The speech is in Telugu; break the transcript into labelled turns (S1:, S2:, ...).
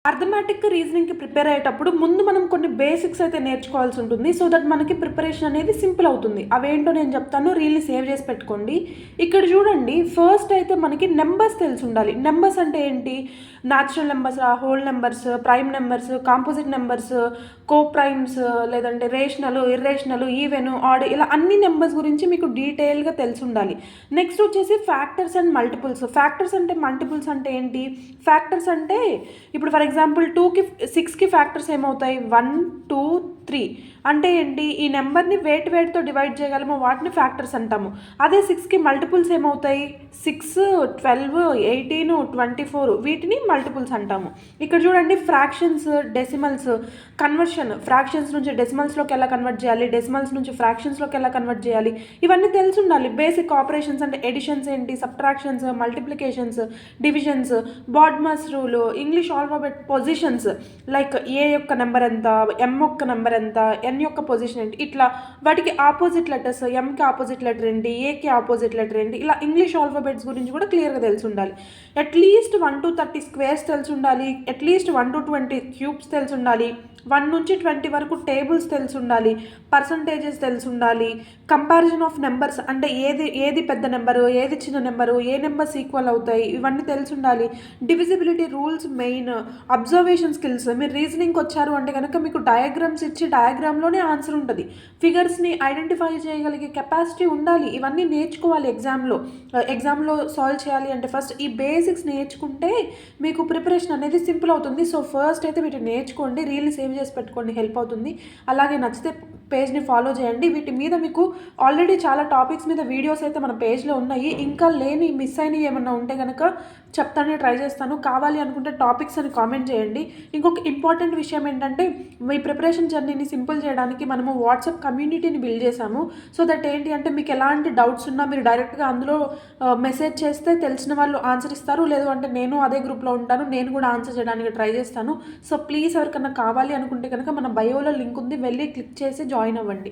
S1: అర్థమెటిక్ రీజనింగ్కి ప్రిపేర్ అయ్యేటప్పుడు ముందు మనం కొన్ని బేసిక్స్ అయితే నేర్చుకోవాల్సి ఉంటుంది. సో దట్ మనకి ప్రిపరేషన్ అనేది సింపుల్ అవుతుంది. అవేంటో నేను చెప్తాను, రీల్ని సేవ్ చేసి పెట్టుకోండి. ఇక్కడ చూడండి, ఫస్ట్ అయితే మనకి నెంబర్స్ తెలిసి ఉండాలి. నెంబర్స్ అంటే ఏంటి? Natural numbers, whole numbers, prime numbers, composite numbers, co primes, లేదంటే రేషనల్, ఇర్రేషనల్, ఈవెన్, ఆడ్, ఇలా అన్ని నెంబర్స్ గురించి మీకు డీటెయిల్గా తెలిసి ఉండాలి. నెక్స్ట్ వచ్చేసి ఫ్యాక్టర్స్ అండ్ మల్టిపుల్స్. ఫ్యాక్టర్స్ అంటే మల్టిపుల్స్ అంటే ఏంటి? ఫ్యాక్టర్స్ అంటే ఇప్పుడు ఫర్ ఎగ్జాంపుల్ 2కి 6కి ఫ్యాక్టర్స్ ఏమవుతాయి? 1 2 3 అంటే ఏంటి? ఈ నెంబర్ని వేటితో డివైడ్ చేయగలమో వాటిని ఫ్యాక్టర్స్ అంటాము. అదే 6కి మల్టిపుల్స్ ఏమవుతాయి? 6 12 18 24 వీటిని మల్టిపుల్స్ అంటాము. ఇక్కడ చూడండి, ఫ్రాక్షన్స్, డెసిమల్స్, కన్వర్షన్, ఫ్రాక్షన్స్ నుంచి డెసిమల్స్లోకి ఎలా కన్వర్ట్ చేయాలి, డెసిమల్స్ నుంచి ఫ్రాక్షన్స్లోకి ఎలా కన్వర్ట్ చేయాలి, ఇవన్నీ తెలిసి ఉండాలి. బేసిక్ ఆపరేషన్స్ అంటే ఎడిషన్స్ ఏంటి, subtractions, multiplications, divisions, BODMAS rule, English alphabet positions, like ఏ యొక్క నెంబర్ ఎంత, ఎం యొక్క నెంబర్ ఎంత, ఎన్ యొక్క పొజిషన్ ఏంటి, ఇట్లా వాటికి ఆపోజిట్ లెటర్స్, ఎంకి ఆపోజిట్ లెటర్ ఏంటి, ఏకి ఆపోజిట్ లెటర్ ఏంటి, ఇలా ఇంగ్లీష్ ఆల్ఫాబెట్స్ గురించి కూడా క్లియర్గా తెలిసి ఉండాలి. అట్లీస్ట్ 1 to 30 స్క్వేర్స్ తెలిసి ఉండాలి. అట్లీస్ట్ 1 to 20 క్యూబ్స్ తెలిసి ఉండాలి. 1 నుంచి 20 వరకు టేబుల్స్ తెలిసి ఉండాలి. పర్సంటేజెస్ తెలిసి ఉండాలి. కంపారిజన్ ఆఫ్ నెంబర్స్ అంటే ఏది పెద్ద నెంబరు, ఏది చిన్న నెంబరు, ఏ నెంబర్స్ ఈక్వల్ అవుతాయి, ఇవన్నీ తెలిసి ఉండాలి. Divisibility rules main. Observation skills. మీరు రీజనింగ్కి వచ్చారు అంటే కనుక మీకు డయాగ్రామ్స్ ఇచ్చి డయాగ్రామ్లోనే ఆన్సర్ ఉంటుంది. ఫిగర్స్ని ఐడెంటిఫై చేయగలిగే కెపాసిటీ ఉండాలి. ఇవన్నీ నేర్చుకోవాలి ఎగ్జామ్లో సాల్వ్ చేయాలి అంటే ఫస్ట్ ఈ బేసిక్స్ నేర్చుకుంటే మీకు ప్రిపరేషన్ అనేది సింపుల్ అవుతుంది. సో ఫస్ట్ అయితే వీటిని నేర్చుకోండి, రీల్ని సేవ్ చేసి పెట్టుకోండి, హెల్ప్ అవుతుంది. అలాగే నచ్చితే పేజ్ని ఫాలో చేయండి. వీటి మీద మీకు ఆల్రెడీ చాలా టాపిక్స్ మీద వీడియోస్ అయితే మన పేజ్లో ఉన్నాయి. ఇంకా లేని మిస్ అయినవి ఏమన్నా ఉంటే కనుక చెప్తానే ట్రై చేస్తాను. కావాలి అనుకుంటే టాపిక్స్ అని కామెంట్ చేయండి. ఇంకొక ఇంపార్టెంట్ విషయం ఏంటంటే, మీ ప్రిపరేషన్ జర్నీని సింపుల్ చేయడానికి మనము వాట్సాప్ కమ్యూనిటీని బిల్డ్ చేశాము. సో దట్ ఏంటి అంటే మీకు ఎలాంటి డౌట్స్ ఉన్నా మీరు డైరెక్ట్గా అందులో మెసేజ్ చేస్తే తెలిసిన వాళ్ళు ఆన్సర్ ఇస్తారు. లేదు అంటే నేను అదే గ్రూప్లో ఉంటాను, నేను కూడా ఆన్సర్ చేయడానికి ట్రై చేస్తాను. సో ప్లీజ్ ఎవరికన్నా కావాలి అనుకుంటే కనుక మన బయోలో లింక్ ఉంది, వెళ్ళి క్లిక్ చేసి జాయిన్ అవ్వండి.